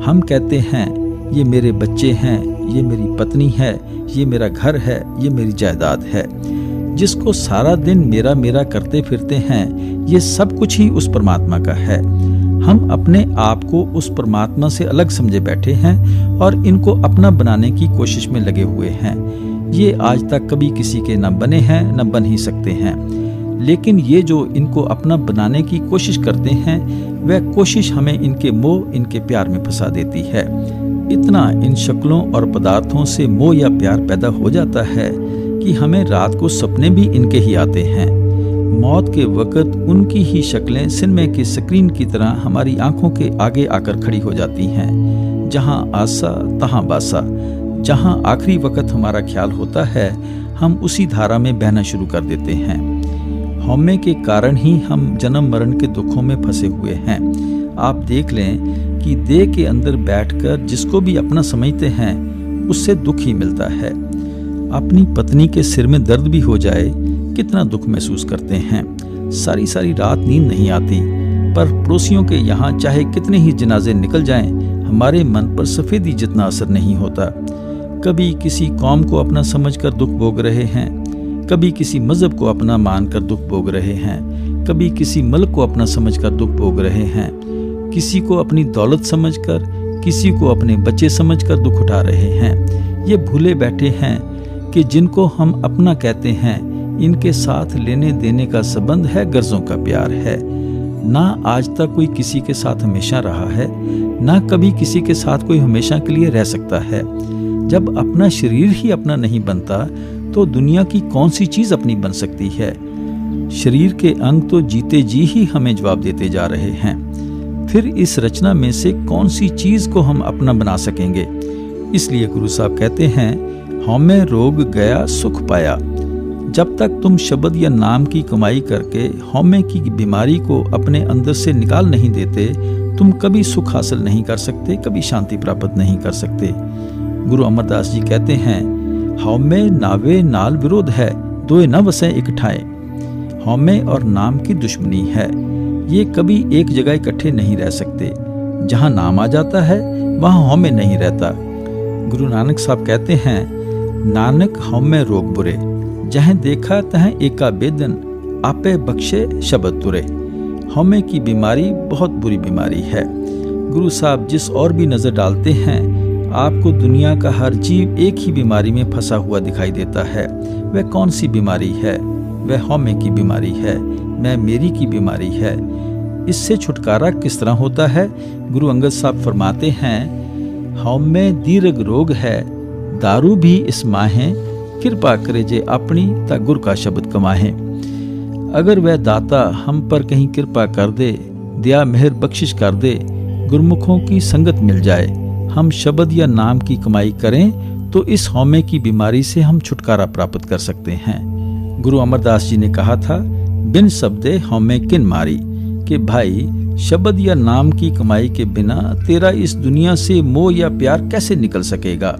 हम कहते हैं ये मेरे बच्चे हैं, ये मेरी पत्नी है, ये मेरा घर है, ये मेरी जायदाद है। जिसको सारा दिन मेरा मेरा करते फिरते हैं, ये सब कुछ ही उस परमात्मा का है। हम अपने आप को उस परमात्मा से अलग समझे बैठे हैं और इनको अपना बनाने की कोशिश में लगे हुए हैं। ये आज तक कभी किसी के न बने हैं, न बन ही सकते हैं। लेकिन ये जो इनको अपना बनाने की कोशिश करते हैं, वह कोशिश हमें इनके मोह, इनके प्यार में फंसा देती है। इतना इन शक्लों और पदार्थों से मोह या प्यार पैदा हो जाता है कि हमें रात को सपने भी इनके ही आते हैं। मौत के वक़्त उनकी ही शक्लें सिनेमा की स्क्रीन की तरह हमारी आंखों के आगे आकर खड़ी हो जाती हैं। जहां आसा तहां बासा, जहां आखिरी वक़्त हमारा ख्याल होता है, हम उसी धारा में बहना शुरू कर देते हैं। हौमे के कारण ही हम जन्म मरण के दुखों में फंसे हुए हैं। आप देख लें कि देह के अंदर बैठकर जिसको भी अपना समझते हैं, उससे दुख ही मिलता है। अपनी पत्नी के सिर में दर्द भी हो जाए, कितना दुख महसूस करते हैं। सारी सारी रात नींद नहीं आती। पर पड़ोसियों के यहाँ चाहे कितने ही जनाजे निकल जाएं, हमारे मन पर सफ़ेदी जितना असर नहीं होता। कभी किसी कौम को अपना समझकर दुख भोग रहे हैं, कभी किसी मजहब को अपना मानकर दुख भोग रहे हैं, कभी किसी मुल्क को अपना समझकर दुख भोग रहे हैं, किसी को अपनी दौलत समझकर, किसी को अपने बच्चे समझकर दुख उठा रहे हैं। ये भूले बैठे हैं कि जिनको हम अपना कहते हैं, इनके साथ लेने देने का संबंध है, गर्जों का प्यार है। ना आज तक कोई किसी के साथ हमेशा रहा है, ना कभी किसी के साथ कोई हमेशा के लिए रह सकता है। जब अपना शरीर ही अपना नहीं बनता, तो दुनिया की कौन सी चीज अपनी बन सकती है। शरीर के अंग तो जीते जी ही हमें जवाब देते जा रहे हैं। फिर इस रचना में से कौन सी चीज को हम अपना बना सकेंगे। इसलिए गुरु साहब कहते हैं, हौमे रोग गया सुख पाया। जब तक तुम शब्द या नाम की कमाई करके हौमे की बीमारी को अपने अंदर से निकाल नहीं देते, तुम कभी सुख हासिल नहीं कर सकते, कभी शांति प्राप्त नहीं कर सकते। गुरु अमरदास जी कहते हैं, हौमे नावे नाल विरोध है, दोए न वसें इकठाए। हौमे और नाम की दुश्मनी है, ये कभी एक जगह इकट्ठे नहीं रह सकते। जहाँ नाम आ जाता है, वहाँ हौमे नहीं रहता। गुरु नानक साहब कहते हैं, नानक हौमे रोग बुरे, जहाँ देखा तहाँ एका बेदन, आपे बख्शे शब्द तुरे। हौमे की बीमारी बहुत बुरी बीमारी है। गुरु साहब जिस और भी नजर डालते हैं, आपको दुनिया का हर जीव एक ही बीमारी में फंसा हुआ दिखाई देता है। वह कौन सी बीमारी है? वह हौमे की बीमारी है, मैं मेरी की बीमारी है। इससे छुटकारा किस तरह होता है? गुरु अंगद साहब फरमाते हैं, हौमे दीर्घ रोग है, दारू भी इस माहें, कृपा करे जे अपनी ता गुर का शब्द कमाहें। अगर वह दाता हम पर कहीं कृपा कर दे, दया मेहर बख्शिश कर दे, गुरमुखों की संगत मिल जाए, हम शब्द या नाम की कमाई करें, तो इस हौमे की बीमारी से हम छुटकारा प्राप्त कर सकते हैं। गुरु अमरदास जी ने कहा था, बिन शब्दे हौमे किन मारी, कि भाई शब्द या नाम की कमाई के बिना तेरा इस दुनिया से मोह या प्यार कैसे निकल सकेगा।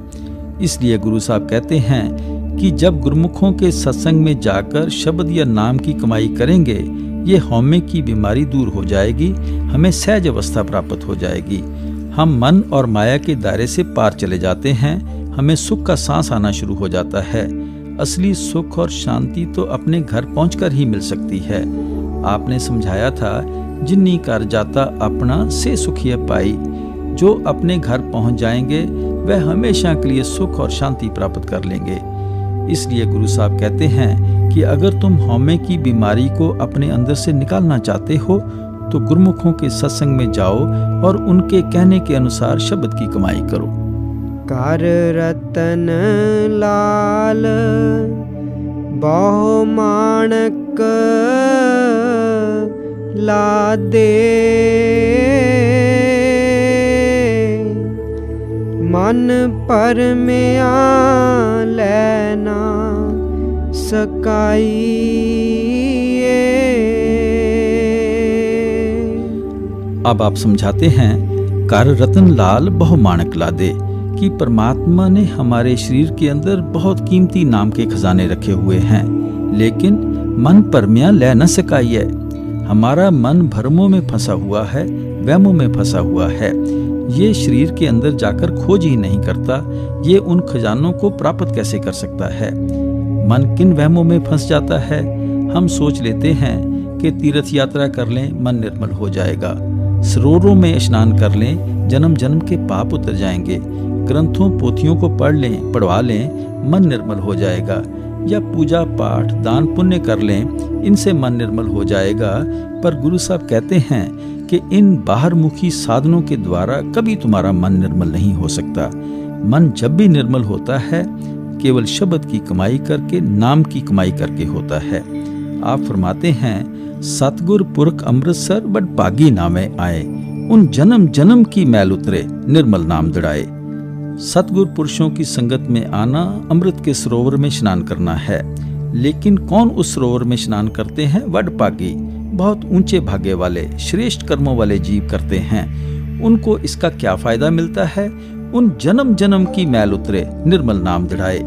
इसलिए गुरु साहब कहते हैं कि जब गुरुमुखों के सत्संग में जाकर शब्द या नाम की कमाई करेंगे, ये हौमे की बीमारी दूर हो जाएगी, हमें सहज अवस्था प्राप्त हो जाएगी। हम मन और माया के दायरे से पार चले जाते हैं, हमें सुख का सांस आना शुरू हो जाता है। असली सुख और शांति तो अपने घर पहुंचकर ही मिल सकती है। आपने समझाया था, जिन्नी कर जाता अपना से सुखिय पाई। जो अपने घर पहुंच जाएंगे, वह हमेशा के लिए सुख और शांति प्राप्त कर लेंगे। इसलिए गुरु साहब कहते हैं कि अगर तुम हौमे की बीमारी को अपने अंदर से निकालना चाहते हो, तो गुरुमुखों के सत्संग में जाओ और उनके कहने के अनुसार शब्द की कमाई करो। कर रतन लाल बहु माणक लादे, मन पर में आ लेना सकाई। अब आप समझाते हैं, कर रतन लाल बहु माणक लादे, कि परमात्मा ने हमारे शरीर के अंदर बहुत कीमती नाम के खजाने रखे हुए हैं, लेकिन मन परमिया ले न सकाइए। हमारा मन भ्रमों में फंसा हुआ है, वहमों में फंसा हुआ है। ये शरीर के अंदर जाकर खोज ही नहीं करता, ये उन खजानों को प्राप्त कैसे कर सकता है। मन किन वहमों में फंस जाता है। हम सोच लेते हैं कि तीर्थ यात्रा कर लें, मन निर्मल हो जाएगा। सरोवरों में स्नान कर लें, जन्म जन्म के पाप उतर जाएंगे। ग्रंथों पोथियों को पढ़ लें, पढ़वा लें, मन निर्मल हो जाएगा। या पूजा पाठ दान पुण्य कर लें, इनसे मन निर्मल हो जाएगा। पर गुरु साहब कहते हैं कि इन बाहरमुखी साधनों के द्वारा कभी तुम्हारा मन निर्मल नहीं हो सकता। मन जब भी निर्मल होता है केवल शब्द की कमाई करके, नाम की कमाई करके होता है। आप फरमाते हैं, सतगुर पुरख अमृतसर बड़ भागी नामे आए, उन जन्म जन्म की मैल उतरे, निर्मल नाम दृढ़ाए। सतगुर पुरुषों की संगत में आना, अमृत के सरोवर में स्नान करना है। लेकिन कौन उस सरोवर में स्नान करते हैं? वड पागी, बहुत ऊंचे भाग्य वाले, श्रेष्ठ कर्मों वाले जीव करते हैं। उनको इसका क्या फायदा मिलता है? उन जन्म जन्म की मैल उतरे, निर्मल नाम दृढ़ाए।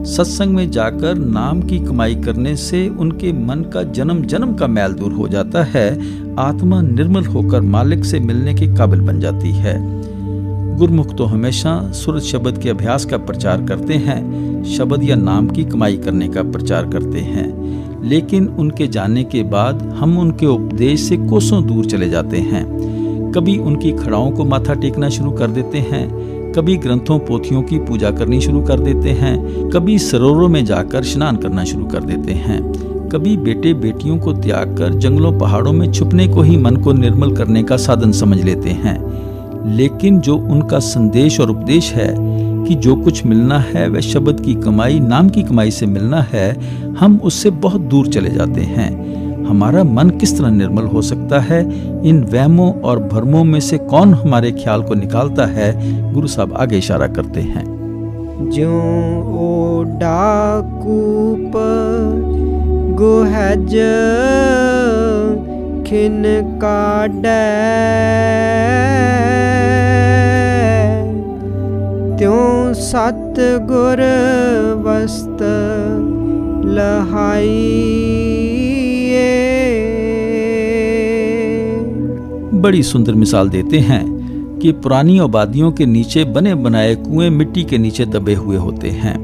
सत्संग में जाकर नाम की कमाई करने से उनके मन का जन्म जन्म का मैल दूर हो जाता है। आत्मा निर्मल होकर मालिक से मिलने के काबिल बन जाती है। गुरमुख तो हमेशा सुरत शब्द के अभ्यास का प्रचार करते हैं, शब्द या नाम की कमाई करने का प्रचार करते हैं। लेकिन उनके जाने के बाद हम उनके उपदेश से कोसों दूर चले जाते हैं। कभी उनकी खड़ाओं को माथा टेकना शुरू कर देते हैं, कभी ग्रंथों पोथियों की पूजा करनी शुरू कर देते हैं, कभी सरोवरों में जाकर स्नान करना शुरू कर देते हैं, कभी बेटे बेटियों को त्याग कर जंगलों पहाड़ों में छुपने को ही मन को निर्मल करने का साधन समझ लेते हैं। लेकिन जो उनका संदेश और उपदेश है कि जो कुछ मिलना है वह शब्द की कमाई, नाम की कमाई से मिलना है, हम उससे बहुत दूर चले जाते हैं। हमारा मन किस तरह निर्मल हो सकता है? इन वहमों और भ्रमों में से कौन हमारे ख्याल को निकालता है? गुरु साहब आगे इशारा करते हैं, ज्यों ओ डाकूप गुहज खिन काढ़ै, त्यों सतगुर वस्त लहाइए। बड़ी सुंदर मिसाल देते हैं कि पुरानी आबादियों के नीचे बने बनाए कुएं मिट्टी के नीचे दबे हुए होते हैं।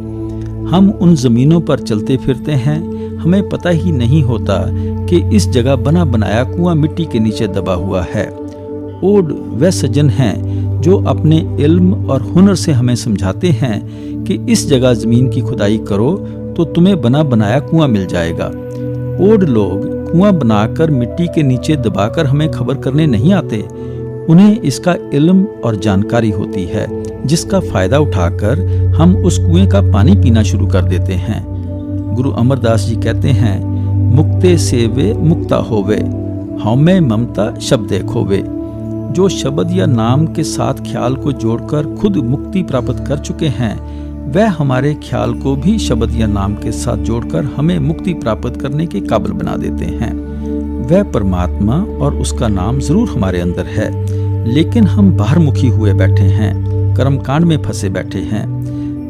हम उन जमीनों पर चलते फिरते हैं, हमें पता ही नहीं होता कि इस जगह बना बनाया कुआं मिट्टी के नीचे दबा हुआ है। ओड वह सज्जन हैं जो अपने इल्म और हुनर से हमें समझाते हैं कि इस जगह जमीन की खुदाई करो तो तुम्हें बना बनाया कुआं मिल जाएगा। ओड लोग कुआं बनाकर मिट्टी के नीचे दबाकर हमें खबर करने नहीं आते। उन्हें इसका इल्म और जानकारी होती है, जिसका फायदा उठाकर हम उस कुएं का पानी पीना शुरू कर देते हैं। गुरु अमरदास जी कहते हैं, मुक्ते सेवे मुक्ता होवे, हमें ममता शब्दे खोवे। जो शब्द या नाम के साथ ख्याल को जोड़कर खुद मुक्ति प्राप्त कर चुके हैं, वह हमारे ख्याल को भी शब्द या नाम के साथ जोड़कर हमें मुक्ति प्राप्त करने के काबिल बना देते हैं। वह परमात्मा और उसका नाम जरूर हमारे अंदर है, लेकिन हम बाहरमुखी हुए बैठे हैं, कर्मकांड में फंसे बैठे हैं।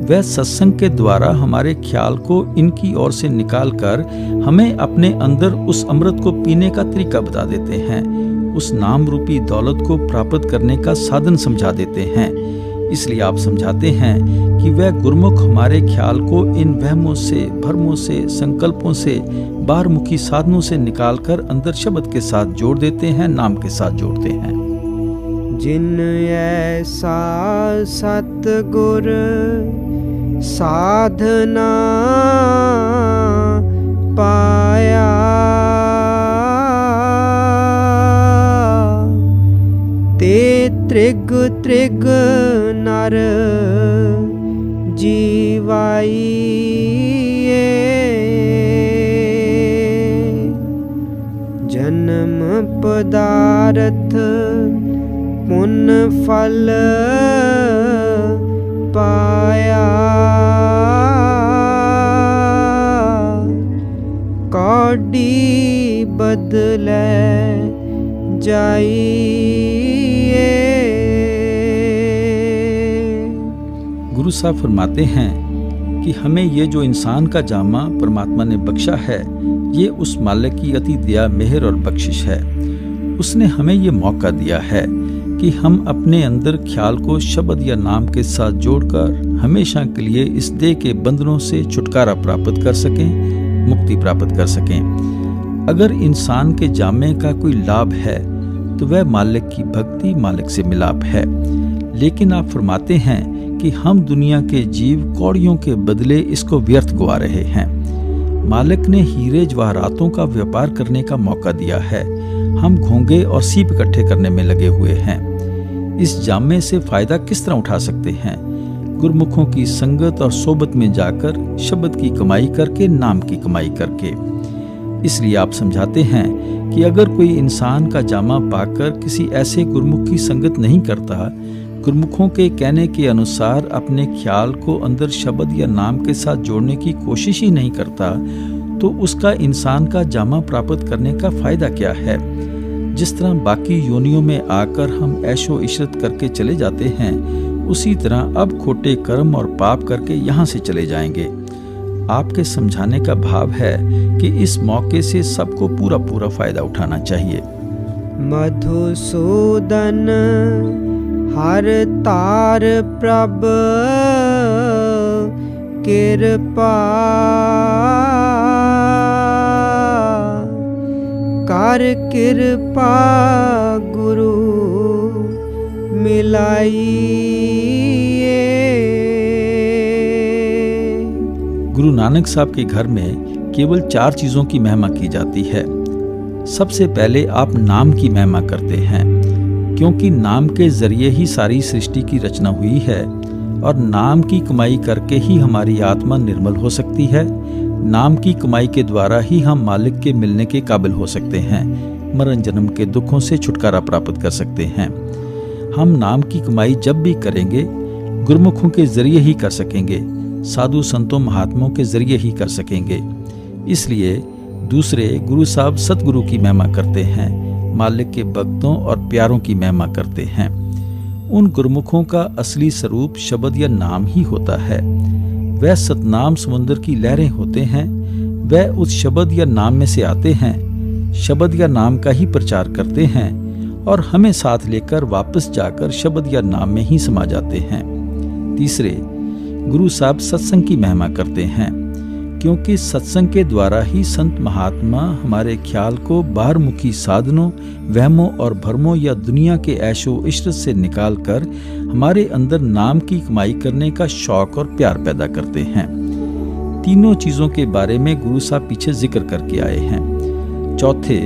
वह सत्संग के द्वारा हमारे ख्याल को इनकी ओर से निकालकर हमें अपने अंदर उस अमृत को पीने का तरीका बता देते हैं, उस नाम रूपी दौलत को प्राप्त करने का साधन समझा देते हैं। इसलिए आप समझाते हैं कि वह गुरमुख हमारे ख्याल को इन वहमों से, भ्रमों से, संकल्पों से, बाहरमुखी साधनों से निकालकर अंदर शब्द के साथ जोड़ देते हैं, नाम के साथ जोड़ते हैं। जिन ऐसा सतगुर साधना पाया, ते त्रिग त्रिग नर जीवाइए। जन्म पदार्थ पुण्य फल पाया, कौड़ी बदले जाइए। गुरु साहब फरमाते हैं कि हमें ये जो इंसान का जामा परमात्मा ने बख्शा है, ये उस मालिक की अति दया, मेहर और बख्शिश है। उसने हमें ये मौका दिया है कि हम अपने अंदर ख्याल को शब्द या नाम के साथ जोड़कर हमेशा के लिए इस देह के बंधनों से छुटकारा प्राप्त कर सकें, मुक्ति प्राप्त कर सकें। अगर इंसान के जामे का कोई लाभ है तो वह मालिक की भक्ति, मालिक से मिलाप है। लेकिन आप फरमाते हैं कि हम दुनिया के जीव कौड़ियों के बदले इसको व्यर्थ गवा रहे हैं। मालिक ने हीरे जवाहरातों का व्यापार करने का मौका दिया है, हम घोंगे और सीप इकट्ठे करने में लगे हुए हैं। इस जामे से फायदा किस तरह उठा सकते हैं? गुरमुखों की संगत और सोबत में जाकर, शब्द की कमाई करके, नाम की कमाई करके। इसलिए आप समझाते हैं कि अगर कोई इंसान का जामा पाकर किसी ऐसे गुरमुख की संगत नहीं करता, गुरमुखों के कहने के अनुसार अपने ख्याल को अंदर शब्द या नाम के साथ जोड़ने की कोशिश ही नहीं करता, तो उसका इंसान का जामा प्राप्त करने का फायदा क्या है? जिस तरह बाकी योनियों में आकर हम ऐशो इशरत करके चले जाते हैं, उसी तरह अब खोटे कर्म और पाप करके यहाँ से चले जाएंगे। आपके समझाने का भाव है कि इस मौके से सबको पूरा पूरा फायदा उठाना चाहिए। मधुसूदन हर तार प्रभ कृपा, कर कृपा गुरु मिलाइए। गुरु नानक साहब के घर में केवल 4 चीजों की महिमा की जाती है। सबसे पहले आप नाम की महिमा करते हैं, क्योंकि नाम के जरिए ही सारी सृष्टि की रचना हुई है और नाम की कमाई करके ही हमारी आत्मा निर्मल हो सकती है। नाम की कमाई के द्वारा ही हम मालिक के मिलने के काबिल हो सकते हैं, मरण जन्म के दुखों से छुटकारा प्राप्त कर सकते हैं। हम नाम की कमाई जब भी करेंगे, गुरमुखों के जरिए ही कर सकेंगे, साधु संतों महात्माओं के जरिए ही कर सकेंगे। इसलिए दूसरे गुरु साहब सतगुरु की महिमा करते हैं, मालिक के भक्तों और प्यारों की महिमा करते हैं। उन गुरमुखों का असली स्वरूप शब्द या नाम ही होता है। वह सतनाम समुद्र की लहरें होते हैं। वह उस शब्द या नाम में से आते हैं, शब्द या नाम का ही प्रचार करते हैं और हमें साथ लेकर वापस जाकर शब्द या नाम में ही समा जाते हैं। तीसरे गुरु साहब सत्संग की महिमा करते हैं, क्योंकि सत्संग के द्वारा ही संत महात्मा हमारे ख्याल को बाहरमुखी साधनों, वहमों और भरमों या दुनिया के ऐशो इशरत से निकालकर हमारे अंदर नाम की कमाई करने का शौक और प्यार पैदा करते हैं। तीनों चीजों के बारे में गुरु साहब पीछे जिक्र करके आए हैं। चौथे,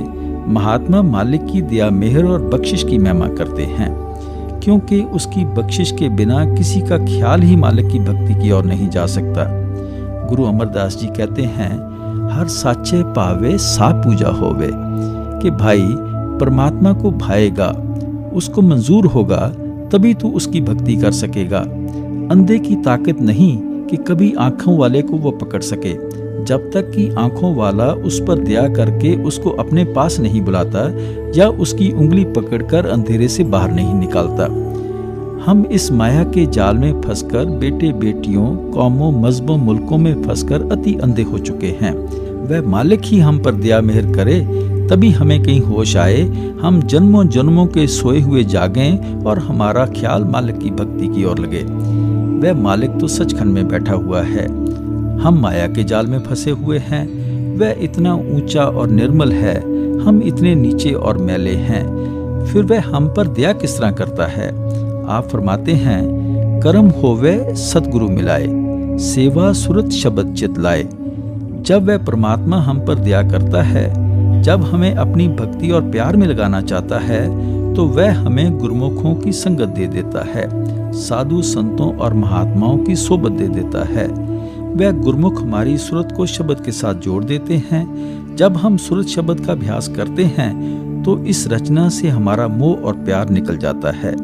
महात्मा मालिक की दया, मेहर और बख्शिश की महिमा करते हैं, क्योंकि उसकी बख्शिश के बिना किसी का ख्याल ही मालिक की भक्ति की ओर नहीं जा सकता। गुरु अमरदास जी कहते हैं, हर साचे पावे सा पूजा होवे, कि भाई परमात्मा को भाएगा, उसको मंजूर होगा, तभी तू उसकी भक्ति कर सकेगा। अंधे की ताकत नहीं कि कभी आंखों वाले को वो पकड़ सके, जब तक कि आंखों वाला उस पर दया करके उसको अपने पास नहीं बुलाता या उसकी उंगली पकड़कर अंधेरे से बाहर नहीं निकालता। हम इस माया के जाल में फंसकर बेटे बेटियों, कौमों, मजहबों, मुल्कों में फंसकर अति अंधे हो चुके हैं। वह मालिक ही हम पर दया मेहर करे, तभी हमें कहीं होश आए, हम जन्मों जन्मों के सोए हुए जागें और हमारा ख्याल मालिक की भक्ति की ओर लगे। वह मालिक तो सचखंड में बैठा हुआ है, हम माया के जाल में फंसे हुए हैं। वह इतना ऊंचा और निर्मल है, हम इतने नीचे और मैले हैं। फिर वह हम पर दया किस तरह करता है? आप फरमाते हैं, कर्म होवे सतगुरु मिलाए, सेवा सुरत शब्द चित लाए। जब वह परमात्मा हम पर दया करता है, जब हमें अपनी भक्ति और प्यार में लगाना चाहता है, तो वह हमें गुरमुखों की संगत दे देता है, साधु संतों और महात्माओं की सोबत दे देता है। वह गुरमुख हमारी सुरत को शब्द के साथ जोड़ देते हैं। जब हम सुरत शब्द का अभ्यास करते हैं, तो इस रचना से हमारा मोह और प्यार निकल जाता है,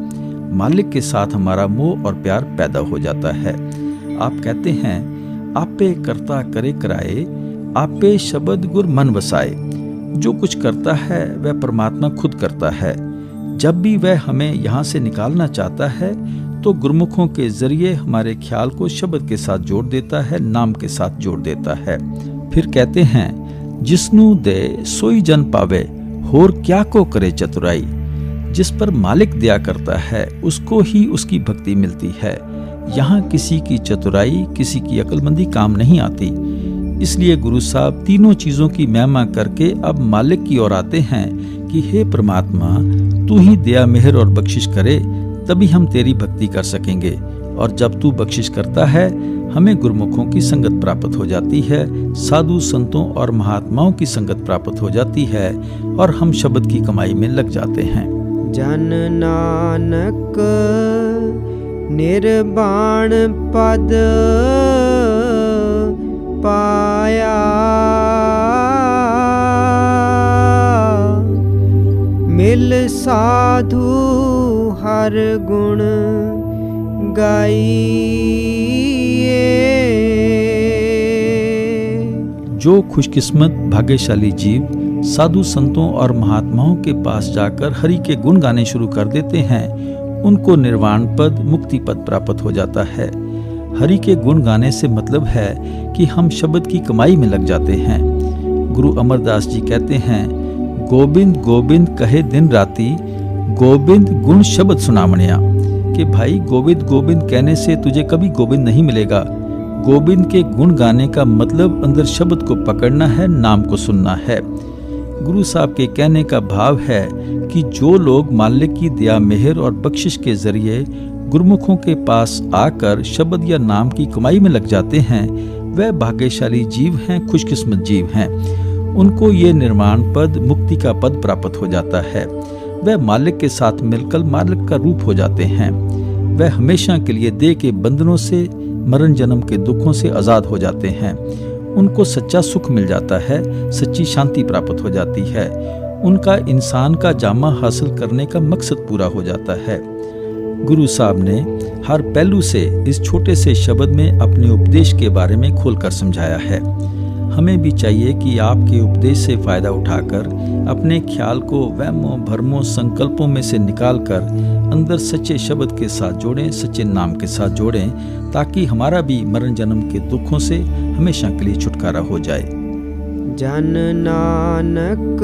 मालिक के साथ हमारा मोह और प्यार पैदा हो जाता है। आप कहते हैं, आपे करता करे कराए, आपे शब्द गुर मन वसाए। जो कुछ करता है वह परमात्मा खुद करता है। जब भी वह हमें यहाँ से निकालना चाहता है, तो गुरुमुखों के जरिए हमारे ख्याल को शब्द के साथ जोड़ देता है, नाम के साथ जोड़ देता है। फिर कहते हैं, जिसनु दे सोई जन पावे, होर क्या को करे चतुराई। जिस पर मालिक दया करता है उसको ही उसकी भक्ति मिलती है। यहाँ किसी की चतुराई, किसी की अक्लमंदी काम नहीं आती। इसलिए गुरु साहब तीनों चीजों की महिमा करके अब मालिक की ओर आते हैं कि हे परमात्मा, तू ही दया मेहर और बख्शिश करे, तभी हम तेरी भक्ति कर सकेंगे। और जब तू बख्शिश करता है, हमें गुरुमुखों की संगत प्राप्त हो जाती है, साधु संतों और महात्माओं की संगत प्राप्त हो जाती है, और हम शब्द की कमाई में लग जाते हैं। जन नानक निर्वाण पद पाया, मिल साधु हर गुण गाइए। जो खुशकिस्मत भाग्यशाली जीव साधु संतों और महात्माओं के पास जाकर हरि के गुण गाने शुरू कर देते हैं, उनको निर्वाण पद, मुक्ति पद प्राप्त हो जाता है। हरि के गुण गाने से मतलब है कि हम शब्द की कमाई में लग जाते हैं। गुरु अमरदास जी कहते हैं, गोविंद गोविंद कहे दिन राती, गोविंद गुण शब्द सुनामणिया। कि भाई गोविंद गोविंद कहने से तुझे कभी गोविंद नहीं मिलेगा। गोविंद के गुण गाने का मतलब अंदर शब्द को पकड़ना है, नाम को सुनना है। गुरु साहब के कहने का भाव है कि जो लोग मालिक की दया मेहर और बख्शिश के जरिए गुरुमुखों के पास आकर शब्द या नाम की कमाई में लग जाते हैं, वह भाग्यशाली जीव हैं, खुशकिस्मत जीव हैं। उनको ये निर्वाण पद, मुक्ति का पद प्राप्त हो जाता है। वह मालिक के साथ मिलकर मालिक का रूप हो जाते हैं। वह हमेशा के लिए देह के बंधनों से, मरण जन्म के दुखों से आजाद हो जाते हैं। उनको सच्चा सुख मिल जाता है, सच्ची शांति प्राप्त हो जाती है। उनका इंसान का जामा हासिल करने का मकसद पूरा हो जाता है। गुरु साहब ने हर पहलू से इस छोटे से शब्द में अपने उपदेश के बारे में खोलकर समझाया है। हमें भी चाहिए कि आपके उपदेश से फायदा उठाकर अपने ख्याल को वहमों भरमों संकल्पों में से निकालकर अंदर सच्चे शब्द के साथ जोड़ें, सच्चे नाम के साथ जोड़ें, ताकि हमारा भी मरण जन्म के दुखों से हमेशा के लिए छुटकारा हो जाए। जन नानक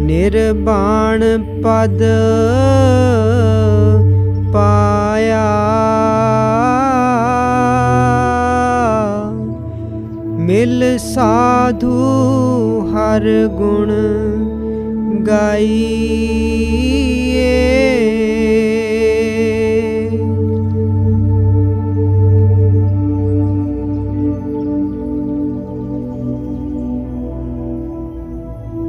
निर्वाण पद पाया, मिल साधु हर गुण गाइए।